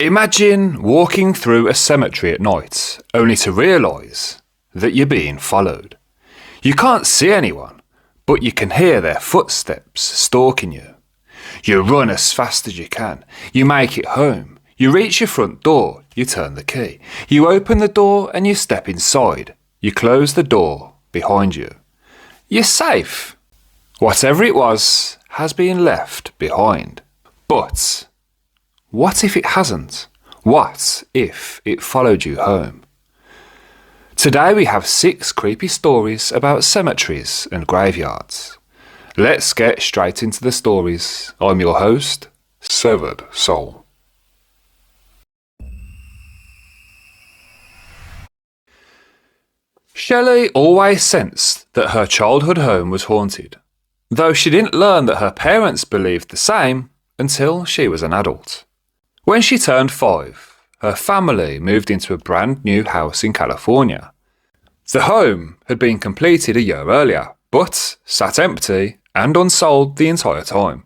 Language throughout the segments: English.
Imagine walking through a cemetery at night, only to realise that you're being followed. You can't see anyone, but you can hear their footsteps stalking you. You run as fast as you can. You make it home. You reach your front door. You turn the key. You open the door and you step inside. You close the door behind you. You're safe. Whatever it was has been left behind. But what if it hasn't? What if it followed you home? Today we have 6 creepy stories about cemeteries and graveyards. Let's get straight into the stories. I'm your host, Severed Soul. Shelley always sensed that her childhood home was haunted, though she didn't learn that her parents believed the same until she was an adult. When she turned 5, her family moved into a brand new house in California. The home had been completed a year earlier, but sat empty and unsold the entire time.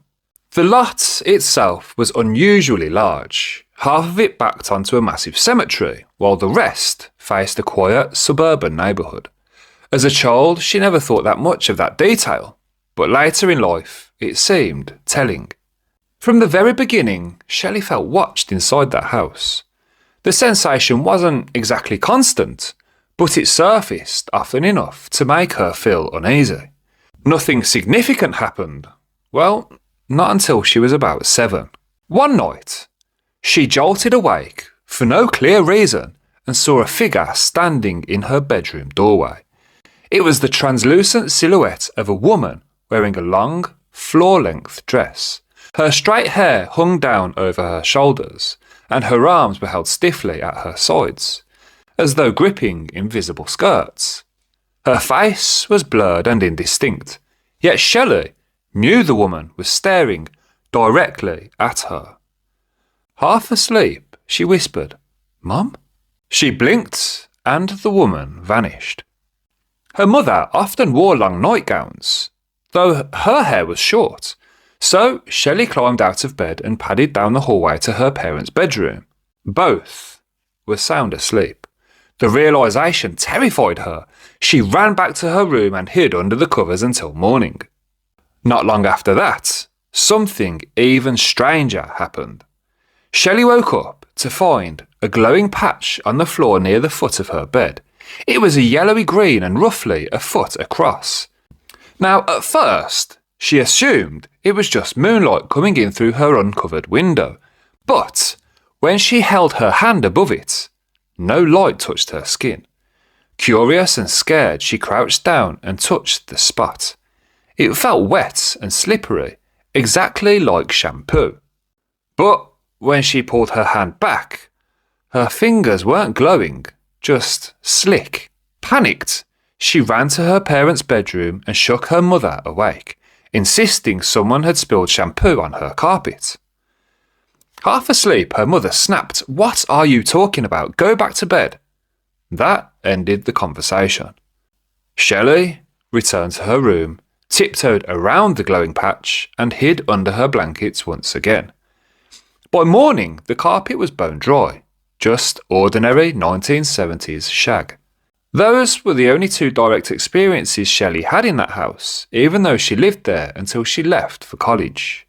The lot itself was unusually large, half of it backed onto a massive cemetery, while the rest faced a quiet suburban neighbourhood. As a child, she never thought that much of that detail, but later in life, it seemed telling. From the very beginning, Shelley felt watched inside that house. The sensation wasn't exactly constant, but it surfaced often enough to make her feel uneasy. Nothing significant happened. Well, not until she was about 7. One night, she jolted awake for no clear reason and saw a figure standing in her bedroom doorway. It was the translucent silhouette of a woman wearing a long, floor-length dress. Her straight hair hung down over her shoulders, and her arms were held stiffly at her sides, as though gripping invisible skirts. Her face was blurred and indistinct, yet Shelley knew the woman was staring directly at her. Half asleep, she whispered, "Mum?" She blinked, and the woman vanished. Her mother often wore long nightgowns, though her hair was short, so Shelley climbed out of bed and padded down the hallway to her parents' bedroom. Both were sound asleep. The realisation terrified her. She ran back to her room and hid under the covers until morning. Not long after that, something even stranger happened. Shelley woke up to find a glowing patch on the floor near the foot of her bed. It was a yellowy green and roughly a foot across. Now, at first, she assumed it was just moonlight coming in through her uncovered window. But when she held her hand above it, no light touched her skin. Curious and scared, she crouched down and touched the spot. It felt wet and slippery, exactly like shampoo. But when she pulled her hand back, her fingers weren't glowing, just slick. Panicked, she ran to her parents' bedroom and shook her mother awake, insisting someone had spilled shampoo on her carpet. Half asleep, her mother snapped, "What are you talking about? Go back to bed." That ended the conversation. Shelley returned to her room, tiptoed around the glowing patch, and hid under her blankets once again. By morning, the carpet was bone dry, just ordinary 1970s shag. Those were the only 2 direct experiences Shelley had in that house, even though she lived there until she left for college.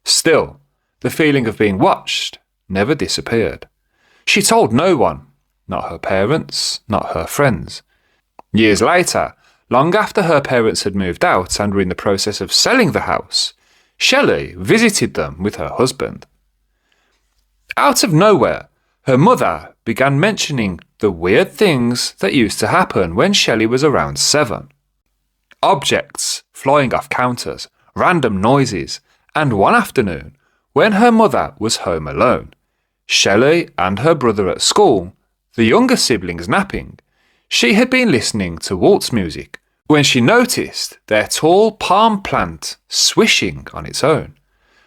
Still, the feeling of being watched never disappeared. She told no one, not her parents, not her friends. Years later, long after her parents had moved out and were in the process of selling the house, Shelley visited them with her husband. Out of nowhere, her mother began mentioning the weird things that used to happen when Shelley was around 7. Objects flying off counters, random noises, and one afternoon, when her mother was home alone, Shelley and her brother at school, the younger siblings napping, she had been listening to waltz music when she noticed their tall palm plant swishing on its own.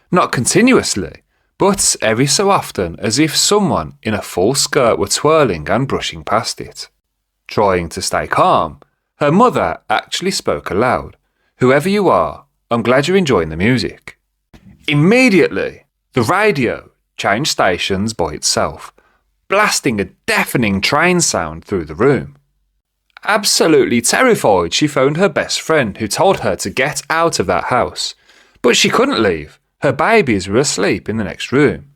Not continuously, but every so often as if someone in a full skirt were twirling and brushing past it. Trying to stay calm, her mother actually spoke aloud. "Whoever you are, I'm glad you're enjoying the music." Immediately, the radio changed stations by itself, blasting a deafening train sound through the room. Absolutely terrified, she phoned her best friend, who told her to get out of that house. But she couldn't leave. Her babies were asleep in the next room.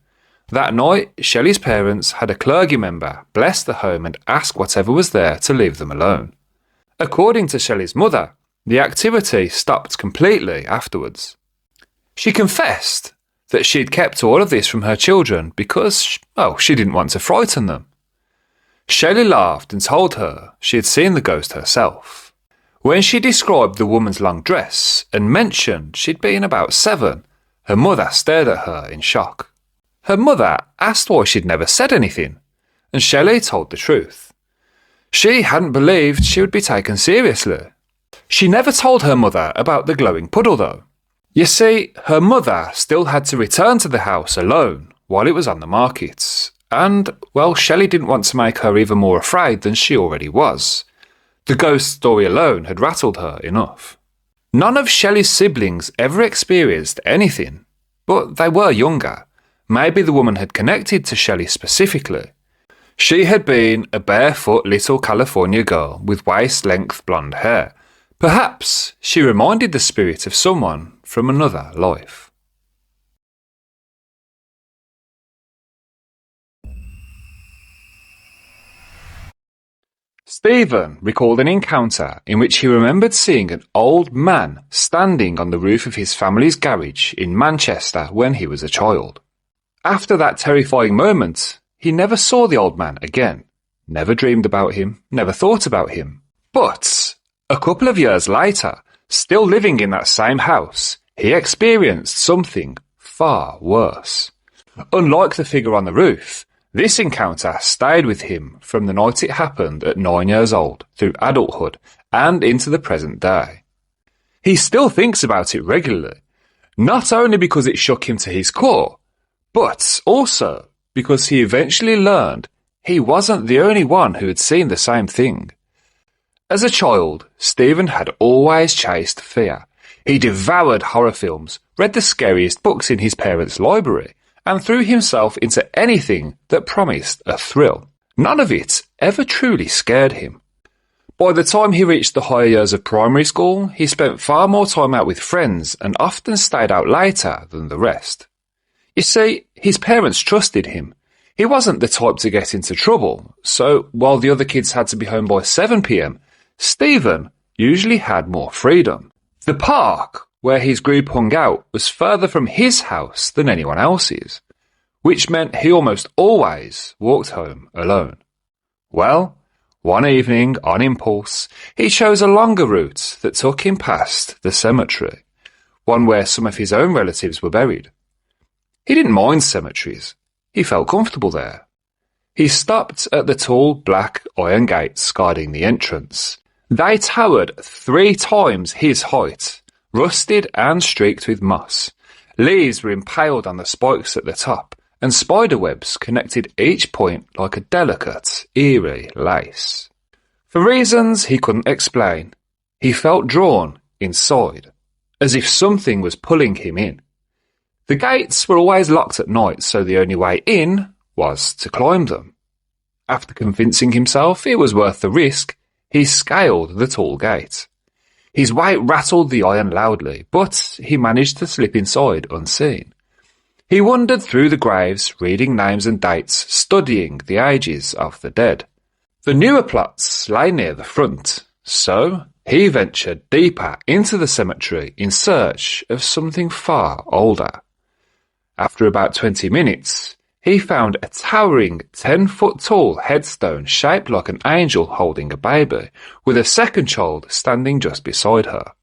That night, Shelley's parents had a clergy member bless the home and ask whatever was there to leave them alone. According to Shelley's mother, the activity stopped completely afterwards. She confessed that she'd kept all of this from her children because, she didn't want to frighten them. Shelley laughed and told her she had seen the ghost herself. When she described the woman's long dress and mentioned she'd been about 7, her mother stared at her in shock. Her mother asked why she'd never said anything, and Shelley told the truth. She hadn't believed she would be taken seriously. She never told her mother about the glowing puddle, though. You see, her mother still had to return to the house alone while it was on the market, and, Shelley didn't want to make her even more afraid than she already was. The ghost story alone had rattled her enough. None of Shelley's siblings ever experienced anything, but they were younger. Maybe the woman had connected to Shelley specifically. She had been a barefoot little California girl with waist-length blonde hair. Perhaps she reminded the spirit of someone from another life. Stephen recalled an encounter in which he remembered seeing an old man standing on the roof of his family's garage in Manchester when he was a child. After that terrifying moment, he never saw the old man again, never dreamed about him, never thought about him. But a couple of years later, still living in that same house, he experienced something far worse. Unlike the figure on the roof, this encounter stayed with him from the night it happened at 9 years old through adulthood and into the present day. He still thinks about it regularly, not only because it shook him to his core, but also because he eventually learned he wasn't the only one who had seen the same thing. As a child, Stephen had always chased fear. He devoured horror films, read the scariest books in his parents' library, and threw himself into anything that promised a thrill. None of it ever truly scared him. By the time he reached the higher years of primary school, he spent far more time out with friends and often stayed out later than the rest. You see, his parents trusted him. He wasn't the type to get into trouble, so while the other kids had to be home by 7 p.m, Stephen usually had more freedom. The park where his group hung out was further from his house than anyone else's, which meant he almost always walked home alone. Well, one evening, on impulse, he chose a longer route that took him past the cemetery, one where some of his own relatives were buried. He didn't mind cemeteries. He felt comfortable there. He stopped at the tall black iron gates guarding the entrance. They towered 3 times his height, rusted and streaked with moss. Leaves were impaled on the spikes at the top, and spider webs connected each point like a delicate, eerie lace. For reasons he couldn't explain, he felt drawn inside, as if something was pulling him in. The gates were always locked at night, so the only way in was to climb them. After convincing himself it was worth the risk, he scaled the tall gate. His weight rattled the iron loudly, but he managed to slip inside unseen. He wandered through the graves, reading names and dates, studying the ages of the dead. The newer plots lay near the front, so he ventured deeper into the cemetery in search of something far older. After about 20 minutes, he found a towering 10-foot-tall headstone shaped like an angel holding a baby, with a second child standing just beside her.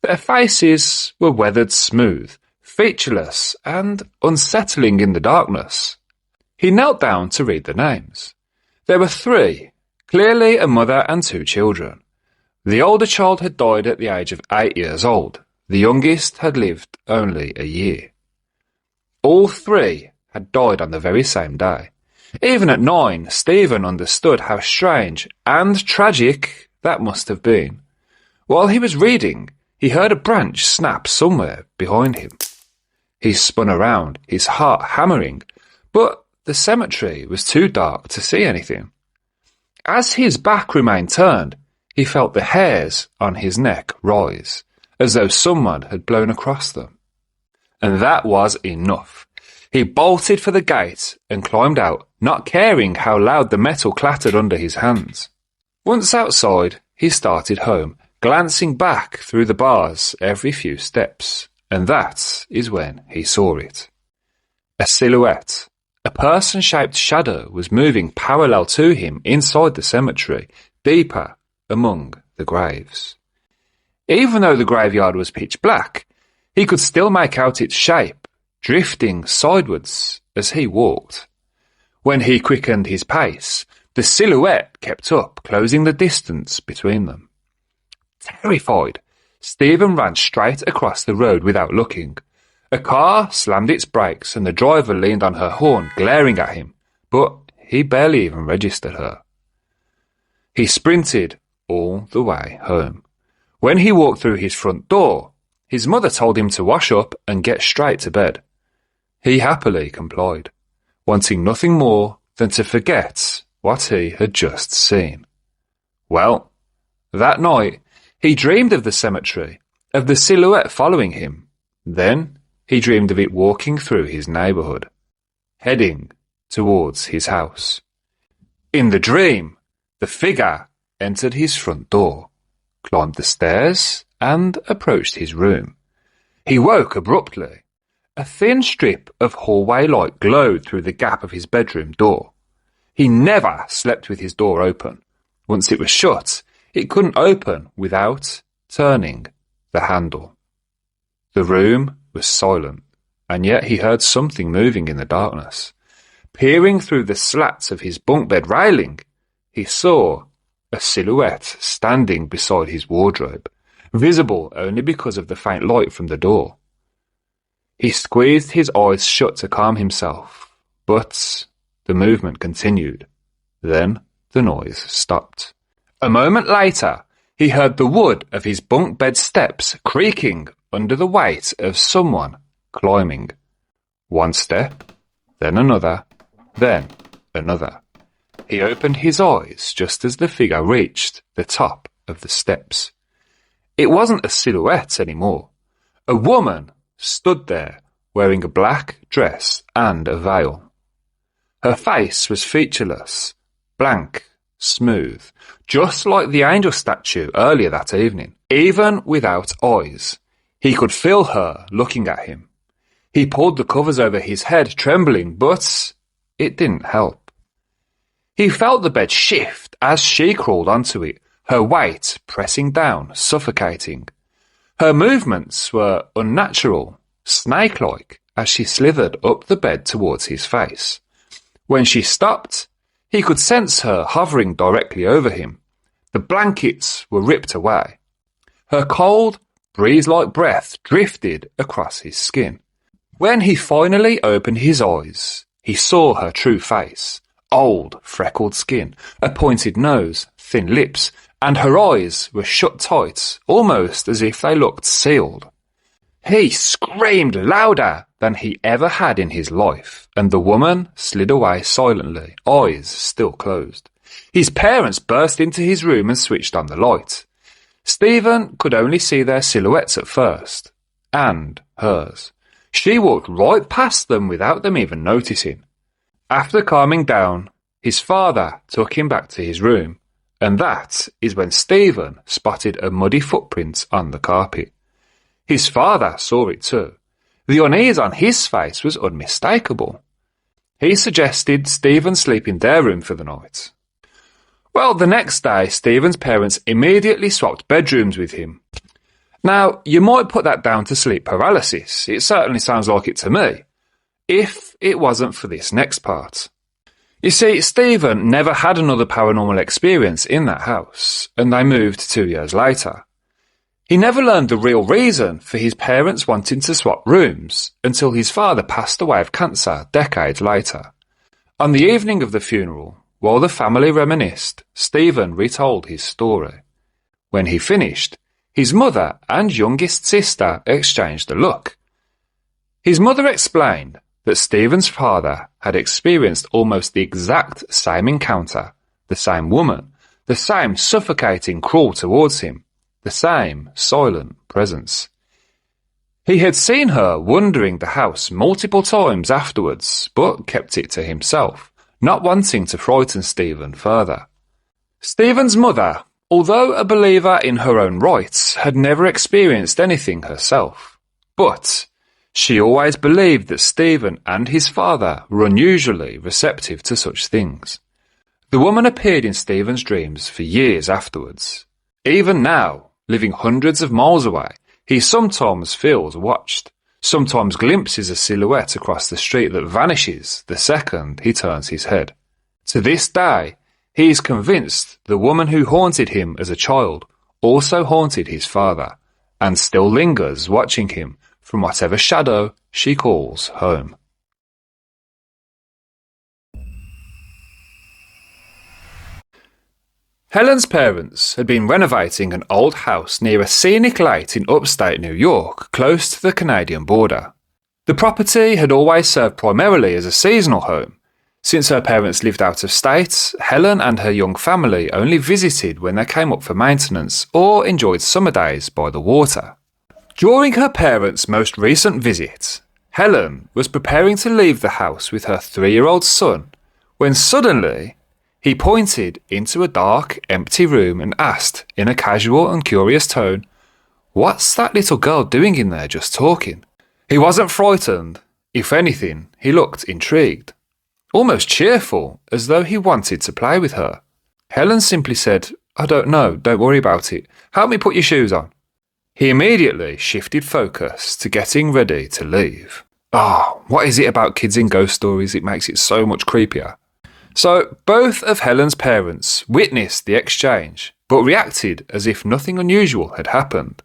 Their faces were weathered smooth, featureless, and unsettling in the darkness. He knelt down to read the names. There were 3, clearly a mother and 2 children. The older child had died at the age of 8 years old. The youngest had lived only a year. All 3 had died on the very same day. Even at 9, Stephen understood how strange and tragic that must have been. While he was reading, he heard a branch snap somewhere behind him. He spun around, his heart hammering, but the cemetery was too dark to see anything. As his back remained turned, he felt the hairs on his neck rise, as though someone had blown across them. And that was enough. He bolted for the gate and climbed out, not caring how loud the metal clattered under his hands. Once outside, he started home, glancing back through the bars every few steps, and that is when he saw it. A silhouette. A person-shaped shadow was moving parallel to him inside the cemetery, deeper among the graves. Even though the graveyard was pitch black, he could still make out its shape, drifting sidewards as he walked. When he quickened his pace, the silhouette kept up, closing the distance between them. Terrified, Stephen ran straight across the road without looking. A car slammed its brakes and the driver leaned on her horn, glaring at him, but he barely even registered her. He sprinted all the way home. When he walked through his front door, his mother told him to wash up and get straight to bed. He happily complied, wanting nothing more than to forget what he had just seen. Well, that night, he dreamed of the cemetery, of the silhouette following him. Then he dreamed of it walking through his neighbourhood, heading towards his house. In the dream, the figure entered his front door, climbed the stairs, and approached his room. He woke abruptly. A thin strip of hallway light glowed through the gap of his bedroom door. He never slept with his door open. Once it was shut, it couldn't open without turning the handle. The room was silent, and yet he heard something moving in the darkness. Peering through the slats of his bunk bed railing, he saw a silhouette standing beside his wardrobe, visible only because of the faint light from the door. He squeezed his eyes shut to calm himself, but the movement continued. Then the noise stopped. A moment later, he heard the wood of his bunk bed steps creaking under the weight of someone climbing. One step, then another, then another. He opened his eyes just as the figure reached the top of the steps. It wasn't a silhouette anymore. A woman stood there wearing a black dress and a veil. Her face was featureless, blank, smooth, just like the angel statue earlier that evening. Even without eyes, he could feel her looking at him. He pulled the covers over his head, trembling, but it didn't help. He felt the bed shift as she crawled onto it, her weight pressing down, suffocating. Her movements were unnatural, snake-like, as she slithered up the bed towards his face. When she stopped, he could sense her hovering directly over him. The blankets were ripped away. Her cold, breeze-like breath drifted across his skin. When he finally opened his eyes, he saw her true face. Old, freckled skin, a pointed nose, thin lips, and her eyes were shut tight, almost as if they looked sealed. He screamed louder than he ever had in his life, and the woman slid away silently, eyes still closed. His parents burst into his room and switched on the light. Stephen could only see their silhouettes at first, and hers. She walked right past them without them even noticing. After calming down, his father took him back to his room, and that is when Stephen spotted a muddy footprint on the carpet. His father saw it too. The unease on his face was unmistakable. He suggested Stephen sleep in their room for the night. Well, the next day, Stephen's parents immediately swapped bedrooms with him. Now, you might put that down to sleep paralysis. It certainly sounds like it to me. If it wasn't for this next part. You see, Stephen never had another paranormal experience in that house, and they moved 2 years later. He never learned the real reason for his parents wanting to swap rooms until his father passed away of cancer decades later. On the evening of the funeral, while the family reminisced, Stephen retold his story. When he finished, his mother and youngest sister exchanged a look. His mother explained that Stephen's father had experienced almost the exact same encounter, the same woman, the same suffocating crawl towards him, the same silent presence. He had seen her wandering the house multiple times afterwards, but kept it to himself, not wanting to frighten Stephen further. Stephen's mother, although a believer in her own rights, had never experienced anything herself. But she always believed that Stephen and his father were unusually receptive to such things. The woman appeared in Stephen's dreams for years afterwards. Even now, living hundreds of miles away, he sometimes feels watched, sometimes glimpses a silhouette across the street that vanishes the second he turns his head. To this day, he is convinced the woman who haunted him as a child also haunted his father, and still lingers watching him from whatever shadow she calls home. Helen's parents had been renovating an old house near a scenic lake in upstate New York, close to the Canadian border. The property had always served primarily as a seasonal home. Since her parents lived out of state, Helen and her young family only visited when they came up for maintenance or enjoyed summer days by the water. During her parents' most recent visit, Helen was preparing to leave the house with her 3-year-old son when suddenly he pointed into a dark, empty room and asked, in a casual and curious tone, "What's that little girl doing in there just talking?" He wasn't frightened. If anything, he looked intrigued, almost cheerful, as though he wanted to play with her. Helen simply said, "I don't know, don't worry about it. Help me put your shoes on." He immediately shifted focus to getting ready to leave. What is it about kids in ghost stories? It makes it so much creepier. So, both of Helen's parents witnessed the exchange, but reacted as if nothing unusual had happened.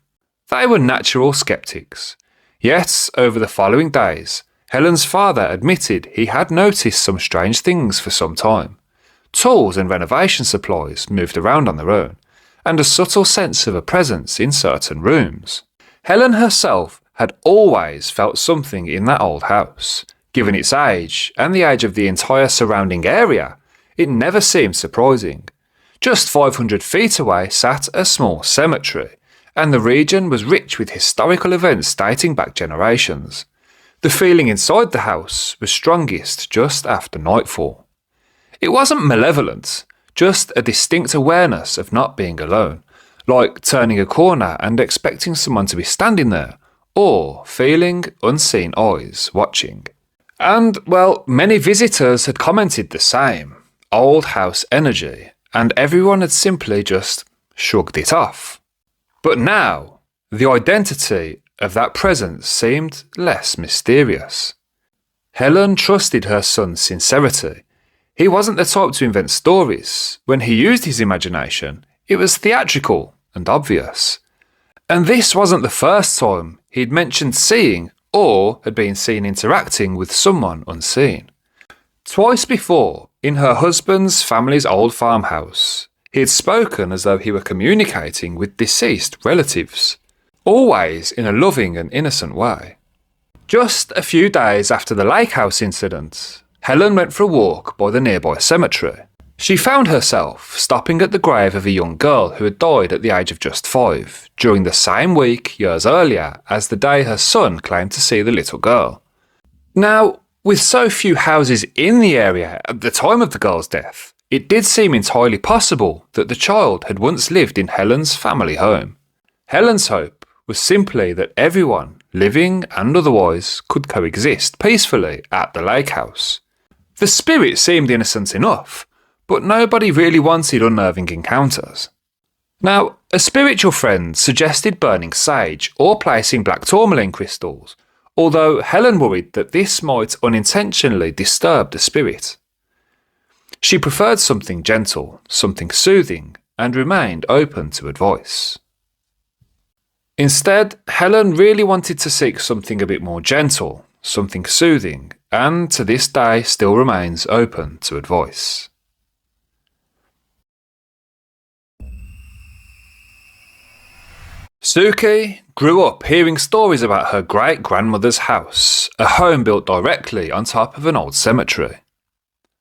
They were natural skeptics. Yet, over the following days, Helen's father admitted he had noticed some strange things for some time. Tools and renovation supplies moved around on their own, and a subtle sense of a presence in certain rooms. Helen herself had always felt something in that old house. Given its age, and the age of the entire surrounding area, it never seemed surprising. Just 500 feet away sat a small cemetery, and the region was rich with historical events dating back generations. The feeling inside the house was strongest just after nightfall. It wasn't malevolent, just a distinct awareness of not being alone, like turning a corner and expecting someone to be standing there, or feeling unseen eyes watching. And, well, many visitors had commented the same, old house energy, and everyone had simply just shrugged it off. But now, the identity of that presence seemed less mysterious. Helen trusted her son's sincerity. He wasn't the type to invent stories. When he used his imagination, it was theatrical and obvious. And this wasn't the first time he'd mentioned seeing or had been seen interacting with someone unseen. Twice before, in her husband's family's old farmhouse, he had spoken as though he were communicating with deceased relatives, always in a loving and innocent way. Just a few days after the lake house incident, Helen went for a walk by the nearby cemetery. She found herself stopping at the grave of a young girl who had died at the age of just 5, during the same week years earlier as the day her son claimed to see the little girl. Now, with so few houses in the area at the time of the girl's death, it did seem entirely possible that the child had once lived in Helen's family home. Helen's hope was simply that everyone, living and otherwise, could coexist peacefully at the lake house. The spirit seemed innocent enough, but nobody really wanted unnerving encounters. Now, a spiritual friend suggested burning sage or placing black tourmaline crystals, although Helen worried that this might unintentionally disturb the spirit. She preferred something gentle, something soothing, and remained open to advice. Instead, Helen really wanted to seek something a bit more gentle, something soothing, and to this day still remains open to advice. Suki grew up hearing stories about her great-grandmother's house, a home built directly on top of an old cemetery.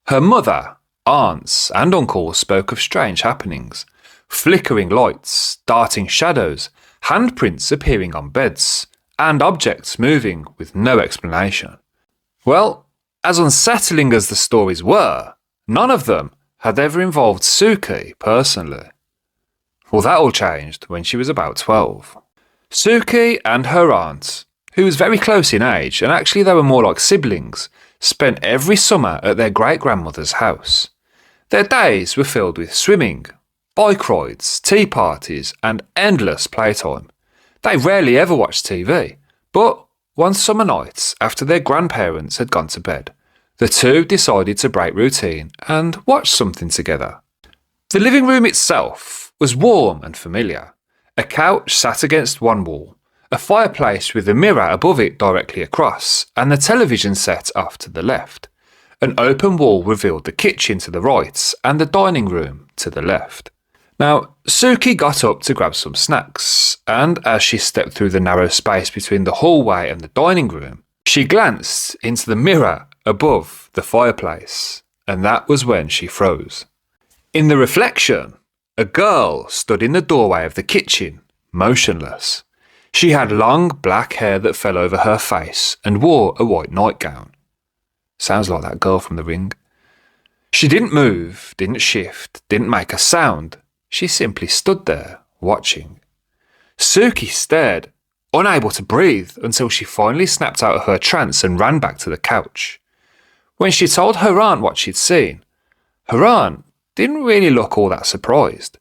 Her mother, aunts and uncles spoke of strange happenings, flickering lights, darting shadows, handprints appearing on beds, and objects moving with no explanation. Well, as unsettling as the stories were, none of them had ever involved Suki personally. Well, that all changed when she was about 12. Suki and her aunt, who was very close in age, and actually they were more like siblings, spent every summer at their great-grandmother's house. Their days were filled with swimming, bike rides, tea parties, and endless playtime. They rarely ever watched TV, but one summer night, after their grandparents had gone to bed, the two decided to break routine and watch something together. The living room itself was warm and familiar. A couch sat against one wall, a fireplace with a mirror above it directly across, and the television set off to the left. An open wall revealed the kitchen to the right and the dining room to the left. Now, Suki got up to grab some snacks, and as she stepped through the narrow space between the hallway and the dining room, she glanced into the mirror above the fireplace, and that was when she froze. In the reflection, a girl stood in the doorway of the kitchen, motionless. She had long black hair that fell over her face and wore a white nightgown. Sounds like that girl from The Ring. She didn't move, didn't shift, didn't make a sound. She simply stood there, watching. Suki stared, unable to breathe, until she finally snapped out of her trance and ran back to the couch. When she told her aunt what she'd seen, her aunt didn't really look all that surprised.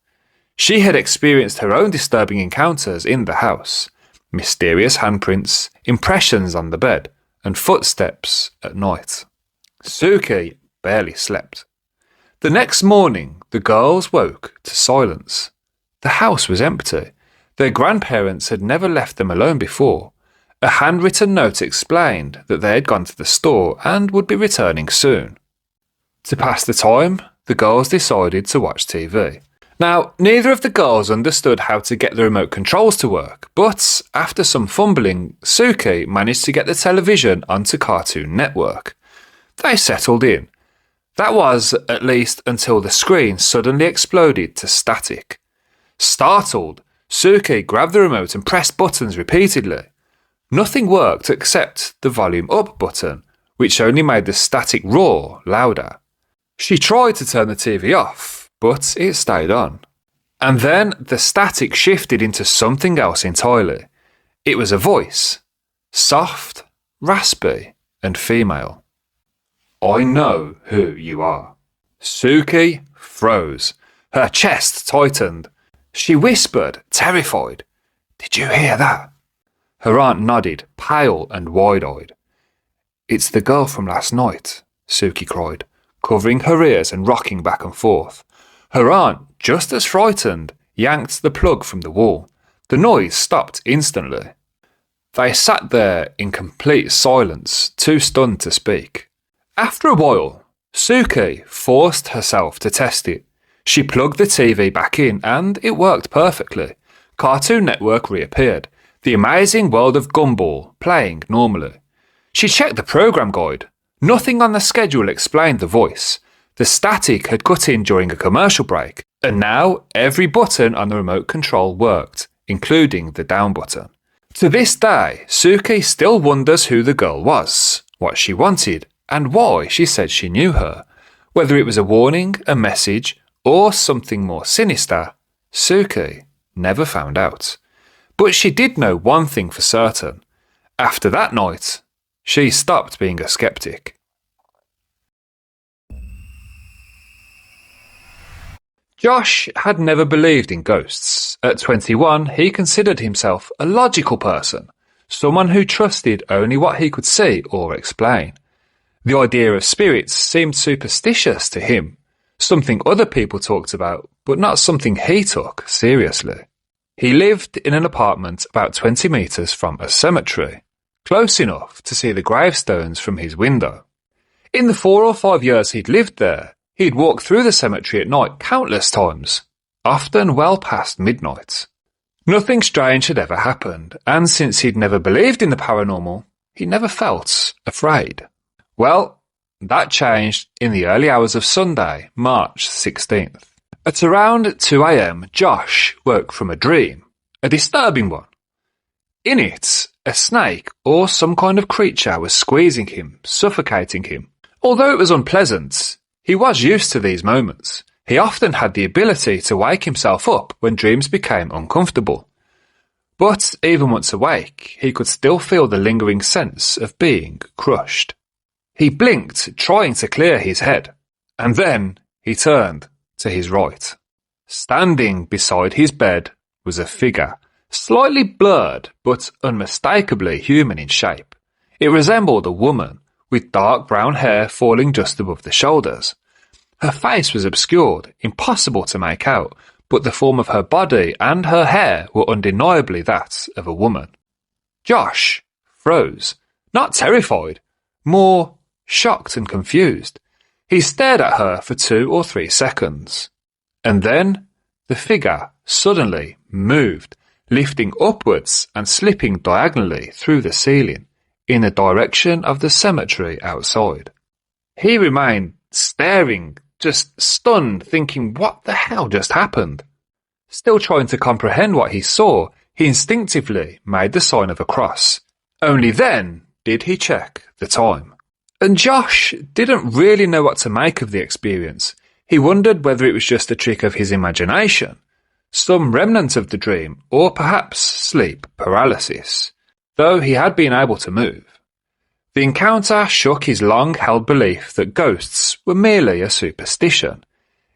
She had experienced her own disturbing encounters in the house, mysterious handprints, impressions on the bed, and footsteps at night. Suki barely slept. The next morning, the girls woke to silence. The house was empty. Their grandparents had never left them alone before. A handwritten note explained that they had gone to the store and would be returning soon. To pass the time, the girls decided to watch TV. Now, neither of the girls understood how to get the remote controls to work, but after some fumbling, Suki managed to get the television onto Cartoon Network. They settled in. That was, at least until the screen suddenly exploded to static. Startled, Suki grabbed the remote and pressed buttons repeatedly. Nothing worked except the volume up button, which only made the static roar louder. She tried to turn the TV off, but it stayed on. And then the static shifted into something else entirely. It was a voice, soft, raspy, and female. "I know who you are." Suki froze. Her chest tightened. She whispered, terrified, "Did you hear that?" Her aunt nodded, pale and wide-eyed. "It's the girl from last night," Suki cried, covering her ears and rocking back and forth. Her aunt, just as frightened, yanked the plug from the wall. The noise stopped instantly. They sat there in complete silence, too stunned to speak. After a while, Suki forced herself to test it. She plugged the TV back in and it worked perfectly. Cartoon Network reappeared, The Amazing World of Gumball playing normally. She checked the program guide. Nothing on the schedule explained the voice. The static had cut in during a commercial break, and now every button on the remote control worked, including the down button. To this day, Suki still wonders who the girl was, what she wanted, and why she said she knew her. Whether it was a warning, a message, or something more sinister, Suki never found out. But she did know one thing for certain. After that night, she stopped being a skeptic. Josh had never believed in ghosts. At 21, he considered himself a logical person, someone who trusted only what he could see or explain. The idea of spirits seemed superstitious to him, something other people talked about, but not something he took seriously. He lived in an apartment about 20 metres from a cemetery, close enough to see the gravestones from his window. In the 4 or 5 years he'd lived there, he'd walked through the cemetery at night countless times, often well past midnight. Nothing strange had ever happened, and since he'd never believed in the paranormal, he never felt afraid. Well, that changed in the early hours of Sunday, March 16th. At around 2 a.m, Josh woke from a dream, a disturbing one. In it, a snake or some kind of creature was squeezing him, suffocating him. Although it was unpleasant, he was used to these moments. He often had the ability to wake himself up when dreams became uncomfortable. But even once awake, he could still feel the lingering sense of being crushed. He blinked, trying to clear his head, and then he turned to his right. Standing beside his bed was a figure, slightly blurred but unmistakably human in shape. It resembled a woman, with dark brown hair falling just above the shoulders. Her face was obscured, impossible to make out, but the form of her body and her hair were undeniably that of a woman. Josh froze, not terrified, more shocked and confused. He stared at her for 2 or 3 seconds, and then the figure suddenly moved, lifting upwards and slipping diagonally through the ceiling in the direction of the cemetery outside. He remained staring, just stunned, thinking what the hell just happened. Still trying to comprehend what he saw, he instinctively made the sign of a cross. Only then did he check the time. And Josh didn't really know what to make of the experience. He wondered whether it was just a trick of his imagination, some remnant of the dream, or perhaps sleep paralysis, though he had been able to move. The encounter shook his long-held belief that ghosts were merely a superstition.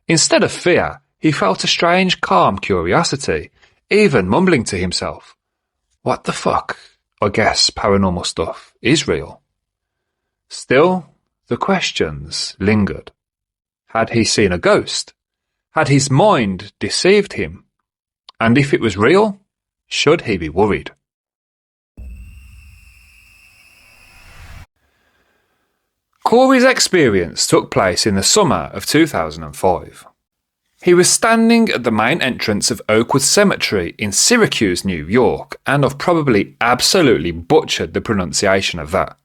Instead of fear, he felt a strange, calm curiosity, even mumbling to himself, "What the fuck? I guess paranormal stuff is real." Still, the questions lingered. Had he seen a ghost? Had his mind deceived him? And if it was real, should he be worried? Corey's experience took place in the summer of 2005. He was standing at the main entrance of Oakwood Cemetery in Syracuse, New York, and I've probably absolutely butchered the pronunciation of that.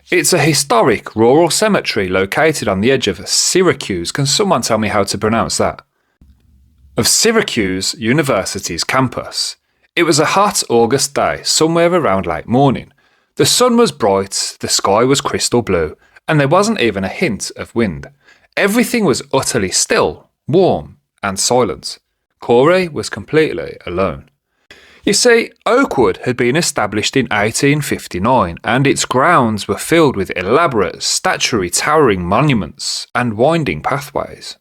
It's a historic rural cemetery located on the edge of Syracuse. Can someone tell me how to pronounce that? Of Syracuse University's campus. It was a hot August day, somewhere around late morning. The sun was bright, the sky was crystal blue, and there wasn't even a hint of wind. Everything was utterly still, warm, and silent. Corey was completely alone. You see, Oakwood had been established in 1859, and its grounds were filled with elaborate, statuary towering monuments and winding pathways.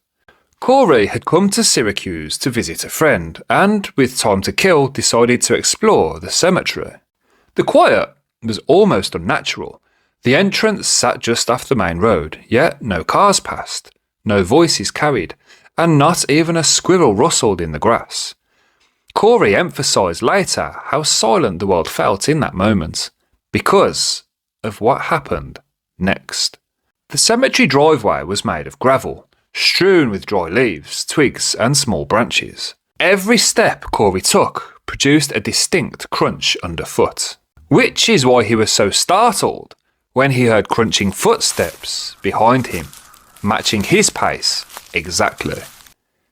Corey had come to Syracuse to visit a friend, and with time to kill, decided to explore the cemetery. The quiet was almost unnatural. The entrance sat just off the main road, yet no cars passed, no voices carried, and not even a squirrel rustled in the grass. Corey emphasised later how silent the world felt in that moment, because of what happened next. The cemetery driveway was made of gravel, strewn with dry leaves, twigs and small branches. Every step Corey took produced a distinct crunch underfoot, which is why he was so startled when he heard crunching footsteps behind him, matching his pace exactly.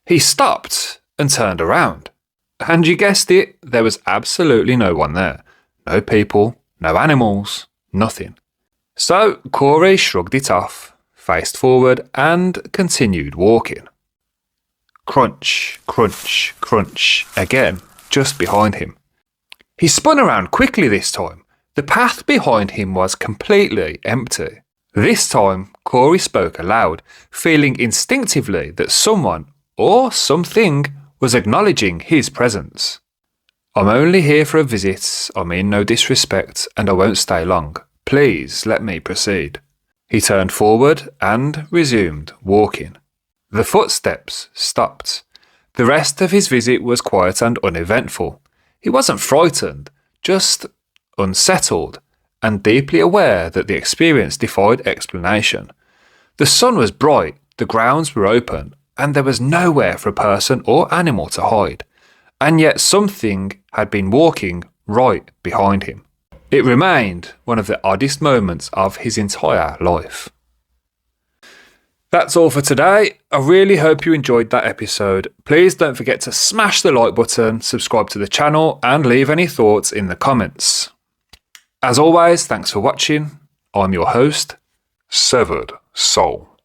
He stopped and turned around. And you guessed it, there was absolutely no one there. No people, no animals, nothing. So Corey shrugged it off, faced forward, and continued walking. Crunch, crunch, crunch, again, just behind him. He spun around quickly this time. The path behind him was completely empty. This time, Corey spoke aloud, feeling instinctively that someone or something was acknowledging his presence. "I'm only here for a visit, I mean no disrespect, and I won't stay long. Please let me proceed." He turned forward and resumed walking. The footsteps stopped. The rest of his visit was quiet and uneventful. He wasn't frightened, just unsettled, and deeply aware that the experience defied explanation. The sun was bright, the grounds were open, and there was nowhere for a person or animal to hide. and yet something had been walking right behind him. It remained one of the oddest moments of his entire life. That's all for today. I really hope you enjoyed that episode. Please don't forget to smash the like button, subscribe to the channel, and leave any thoughts in the comments. As always, thanks for watching. I'm your host, Severed Soul.